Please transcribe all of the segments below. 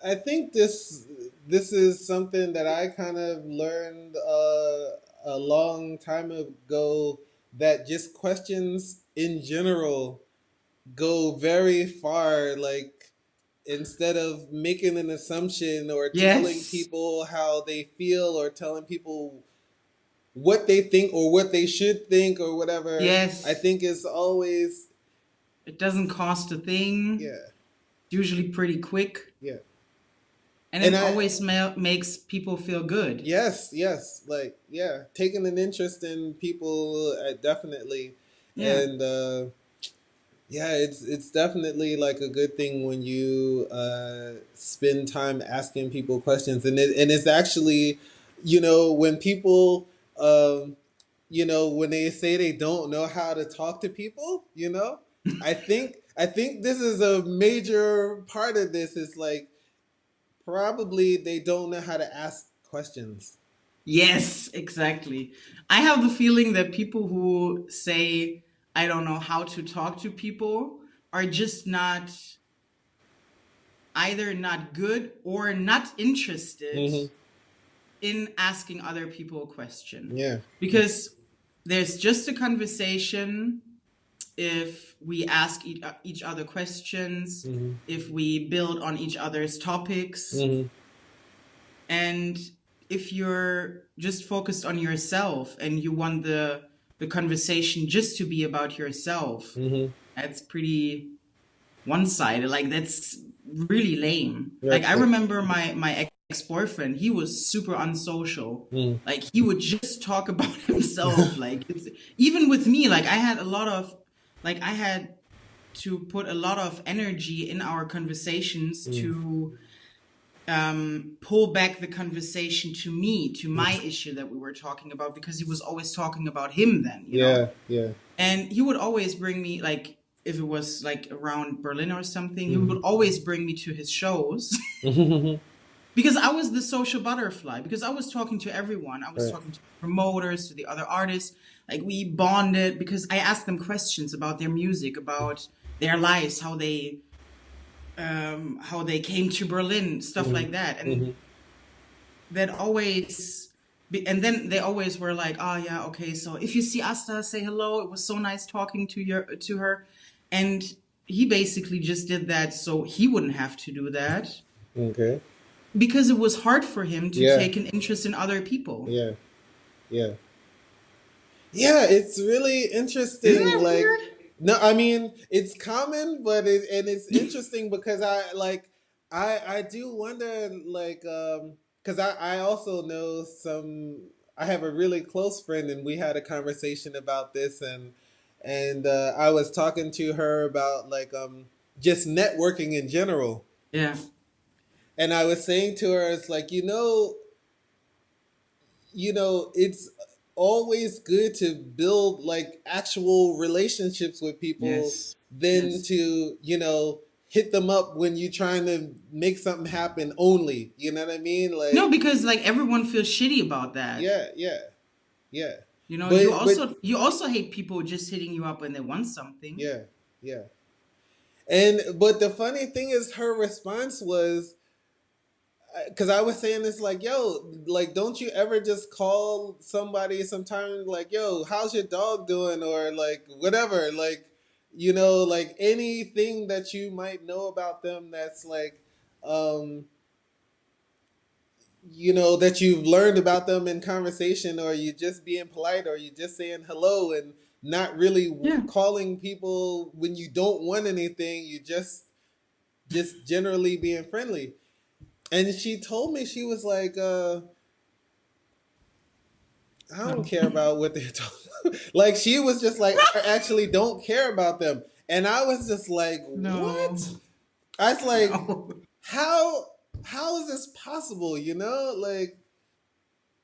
I think this is something that I kind of learned a long time ago, that just questions in general go very far. Like, instead of making an assumption or telling Yes. people how they feel or telling people what they think or what they should think or whatever, I Yes. think it's always, It doesn't cost a thing. yeah, It's usually pretty quick. yeah. And And it I, always makes people feel good. yes, yes, like, yeah, taking an interest in people, definitely. Yeah. And yeah, it's definitely like a good thing when you spend time asking people questions, and it's actually, when people, um, when they say they don't know how to talk to people, I think this is a major part of this. Is like, probably they don't know how to ask questions. Yes, exactly. I have the feeling that people who say, I don't know how to talk to people, are just not either not good or not interested Hmm. in asking other people a question. Yeah. Because there's just a conversation if we ask each other questions, Hmm. if we build on each other's topics, Hmm. and if you're just focused on yourself and you want the conversation just to be about yourself, Hmm. that's pretty one-sided. Like that's really lame. Like Right. I remember my ex-boyfriend, he was super unsocial. Mm. Like he would just talk about himself. Like even with me, like I had to put a lot of energy in our conversations Mm. to pull back the conversation to me, to my Mm. issue that we were talking about, because he was always talking about him then, you know? Yeah. Yeah. And he would always bring me, like, if it was like around Berlin or something, he Hmm. would always bring me to his shows because I was the social butterfly, because I was talking to everyone. I was Right. talking to the promoters, to the other artists. Like, we bonded because I asked them questions about their music, about their lives, how they came to Berlin, stuff Hmm. like that. And Hmm. that always and then they always were like, oh yeah, okay, so if you see Asta, say hello, it was so nice talking to her. And he basically just did that so he wouldn't have to do that, Okay. because it was hard for him to Yeah. take an interest in other people. Yeah. Yeah. Yeah. It's really Isn't interesting. that Like, weird? no, I mean, it's common, but it's interesting because I do wonder, like, because I also know some. I have a really close friend, and we had a conversation about this, and I was talking to her about, like, just networking in general. Yeah. And I was saying to her, it's like, it's always good to build, like, actual relationships with people Yes. than Yes. to, hit them up when you're trying to make something happen only. You know what I mean? No, Like, because like everyone feels shitty about that. yeah, yeah, yeah. You know, you But also you also hate people just hitting you up when they want something. yeah, yeah. And but the funny thing is, her response was, because I was saying this, like, yo, like, don't you ever just call somebody sometime, like, yo, how's your dog doing, or like whatever, like, like anything that you might know about them, that's like, um that you've learned about them in conversation, or you just being polite, or you just saying hello, and not really Yeah. calling people when you don't want anything. You just generally being friendly. And she told me, she was like, I don't care about what they're talking. Like, she was just like, I actually don't care about them. And I was just like, No. what? I was like, No. how how is this possible? Like,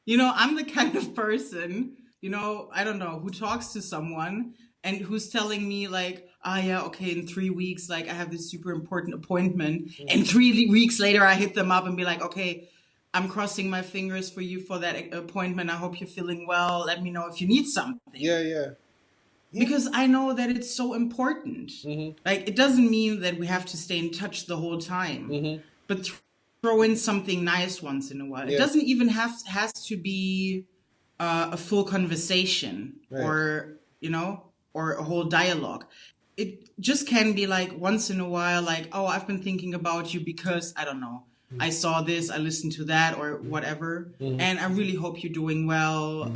You know, I'm the kind of person, you know, I don't know, who talks to someone and who's telling me like, ah, yeah, okay, in 3 weeks, like I have this super important appointment. mm, And 3 weeks later, I hit them up and be like, okay, I'm crossing my fingers for you for that appointment. I hope you're feeling well. Let me know if you need yeah, something. yeah, yeah. Because I know that it's so important. Hmm. Like, it doesn't mean that we have to stay in touch the whole time. Hmm. But throw in something nice once in a while. It Yeah. doesn't even has to be a full conversation, Right. or or a whole dialogue. It just can be like once in a while, like, oh, I've been thinking about you because I don't know, I saw this, I listened to that, or whatever, Mm-hmm. and I really hope you're doing well.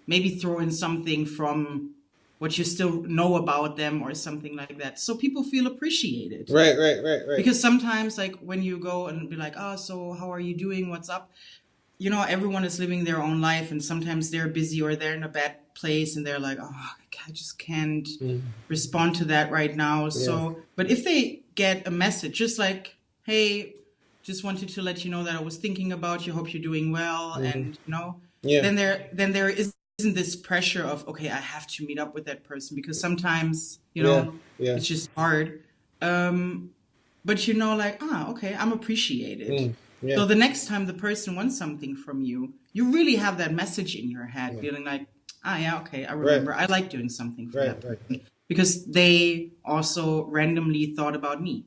Maybe throw in something from what you still know about them or something like that, so people feel appreciated. Right. Right. Right. Right. Because sometimes, like, when you go and be like, oh, so how are you doing, what's up, everyone is living their own life, and sometimes they're busy or they're in a bad place and they're like, oh, I just can't Mm-hmm. respond to that right now. Yeah. So, but if they get a message, just like, hey, just wanted to let you know that I was thinking about you, hope you're doing well, Mm-hmm. and Yeah. then there isn't this pressure of, okay, I have to meet up with that person, because sometimes, Yeah. Yeah. it's just hard. But like, okay, I'm appreciated. Mm. Yeah. So the next time the person wants something from you, you really have that message in your head, Yeah. feeling like, yeah, okay, I Right. remember. I like doing something for Right. that Right. person because they also randomly thought about me.